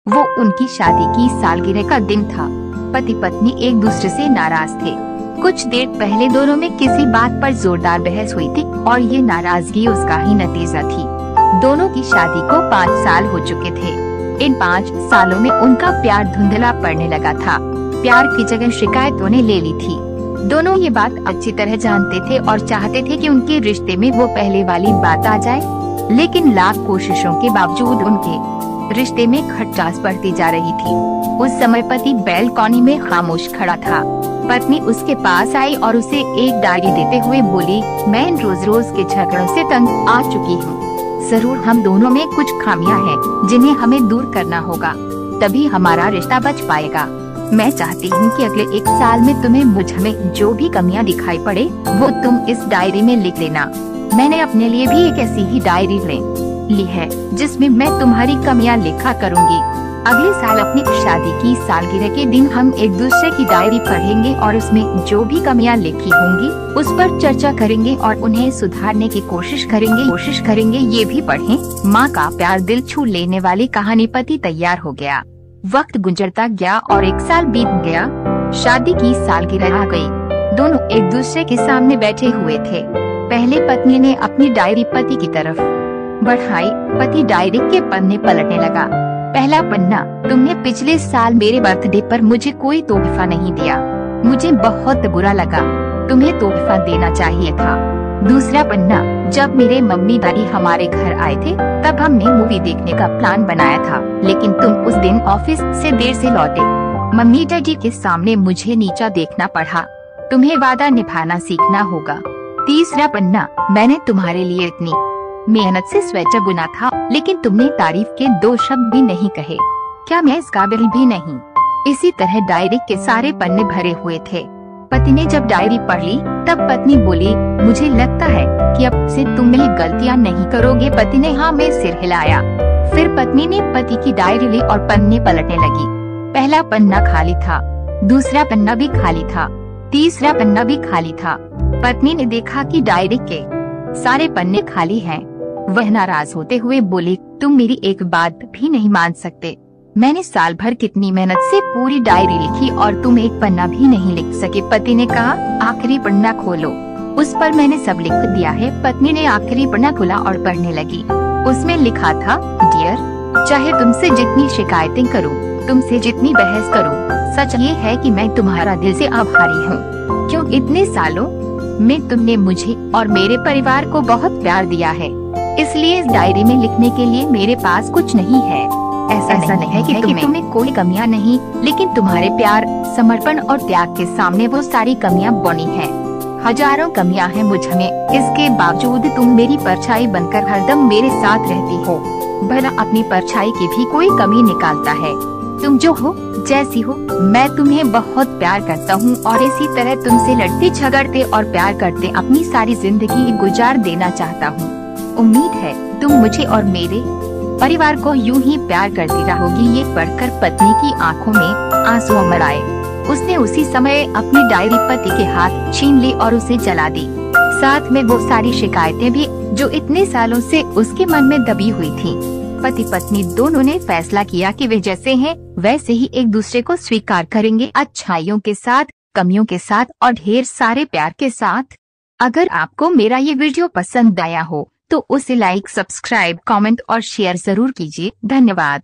वो उनकी शादी की सालगिरह का दिन था। पति पत्नी एक दूसरे से नाराज थे। कुछ देर पहले दोनों में किसी बात पर जोरदार बहस हुई थी और ये नाराजगी उसका ही नतीजा थी। दोनों की शादी को 5 साल हो चुके थे। इन 5 सालों में उनका प्यार धुंधला पड़ने लगा था। प्यार की जगह शिकायतों ने ले ली थी। दोनों ये बात अच्छी तरह जानते थे और चाहते थे कि उनके रिश्ते में वो पहले वाली बात आ जाए, लेकिन लाख कोशिशों के बावजूद उनके रिश्ते में खटास बढ़ती जा रही थी। उस समय पति बैल्कनी में खामोश खड़ा था। पत्नी उसके पास आई और उसे एक डायरी देते हुए बोली, मैं इन रोज रोज के झगड़ों से तंग आ चुकी हूँ। जरूर हम दोनों में कुछ खामियां हैं जिन्हें हमें दूर करना होगा, तभी हमारा रिश्ता बच पाएगा। मैं चाहती हूँ कि अगले 1 साल में तुम्हें मुझ में जो भी कमियां दिखाई पड़े वो तुम इस डायरी में लिख लेना। मैंने अपने लिए भी एक ऐसी ही डायरी ली है जिसमें मैं तुम्हारी कमियां लिखा करूँगी। अगले साल अपनी शादी की सालगिरह के दिन हम एक दूसरे की डायरी पढ़ेंगे और उसमें जो भी कमियां लिखी होंगी उस पर चर्चा करेंगे और उन्हें सुधारने की कोशिश करेंगे। ये भी पढ़ें। माँ का प्यार दिल छू लेने वाली कहानी। पति तैयार हो गया। वक्त गुजरता गया और 1 साल बीत गया। शादी की सालगिरह आ गई। दोनों एक दूसरे के सामने बैठे हुए थे। पहले पत्नी ने अपनी डायरी पति की तरफ बढ़ाई। पति डायरी के पन्ने पलटने लगा। पहला पन्ना, तुमने पिछले साल मेरे बर्थडे पर मुझे कोई तोहफा नहीं दिया। मुझे बहुत बुरा लगा। तुम्हें तोहफा देना चाहिए था। दूसरा पन्ना, जब मेरे मम्मी डैडी हमारे घर आए थे तब हमने मूवी देखने का प्लान बनाया था, लेकिन तुम उस दिन ऑफिस से देर से लौटे। मम्मी डैडी के सामने मुझे नीचा देखना पड़ा। तुम्हें वादा निभाना सीखना होगा। तीसरा पन्ना, मैंने तुम्हारे लिए इतनी मेहनत से स्वेटर बुना था, लेकिन तुमने तारीफ के 2 शब्द भी नहीं कहे। क्या मैं इस काबिल भी नहीं? इसी तरह डायरी के सारे पन्ने भरे हुए थे। पति ने जब डायरी पढ़ ली तब पत्नी बोली, मुझे लगता है कि अब से तुम ये गलतियाँ नहीं करोगे। पति ने हाँ में सिर हिलाया। फिर पत्नी ने पति की डायरी ली और पन्ने पलटने लगी। पहला पन्ना खाली था, दूसरा पन्ना भी खाली था, तीसरा पन्ना भी खाली था। पत्नी ने देखा कि डायरी के सारे पन्ने खाली हैं। वह नाराज होते हुए बोली, तुम मेरी एक बात भी नहीं मान सकते। मैंने साल भर कितनी मेहनत से पूरी डायरी लिखी और तुम एक पन्ना भी नहीं लिख सके। पति ने कहा, आखिरी पन्ना खोलो, उस पर मैंने सब लिख दिया है। पत्नी ने आखिरी पन्ना खोला और पढ़ने लगी। उसमें लिखा था, डियर, चाहे तुमसे जितनी शिकायतें करूं, तुमसे जितनी बहस करूं, सच ये है कि मैं तुम्हारा दिल से आभारी हूँ, क्यों इतने सालों में तुमने मुझे और मेरे परिवार को बहुत प्यार दिया है। इसलिए इस डायरी में लिखने के लिए मेरे पास कुछ नहीं है। ऐसा नहीं है कि तुम्हें कोई कमियां नहीं, लेकिन तुम्हारे प्यार, समर्पण और त्याग के सामने वो सारी कमियां बनी हैं। हजारों कमियां हैं मुझ में, इसके बावजूद तुम मेरी परछाई बनकर हरदम मेरे साथ रहती हो। भला अपनी परछाई की भी कोई कमी निकालता है? तुम जो हो, जैसी हो, मैं तुम्हें बहुत प्यार करता हूँ और इसी तरह तुमसे लड़ते झगड़ते और प्यार करते अपनी सारी जिंदगी गुजार देना चाहता हूँ। उम्मीद है तुम मुझे और मेरे परिवार को यूं ही प्यार करती रहोगी। ये पढ़कर पत्नी की आंखों में आंसू उमड़ आए। उसने उसी समय अपनी डायरी पति के हाथ छीन ली और उसे जला दी। साथ में वो सारी शिकायतें भी जो इतने सालों से उसके मन में दबी हुई थीं। पति पत्नी दोनों ने फैसला किया कि वे जैसे हैं वैसे ही एक दूसरे को स्वीकार करेंगे, अच्छाइयों के साथ, कमियों के साथ और ढेर सारे प्यार के साथ। अगर आपको मेरा ये वीडियो पसंद आया हो तो उसे लाइक, सब्सक्राइब, कमेंट और शेयर जरूर कीजिए। धन्यवाद।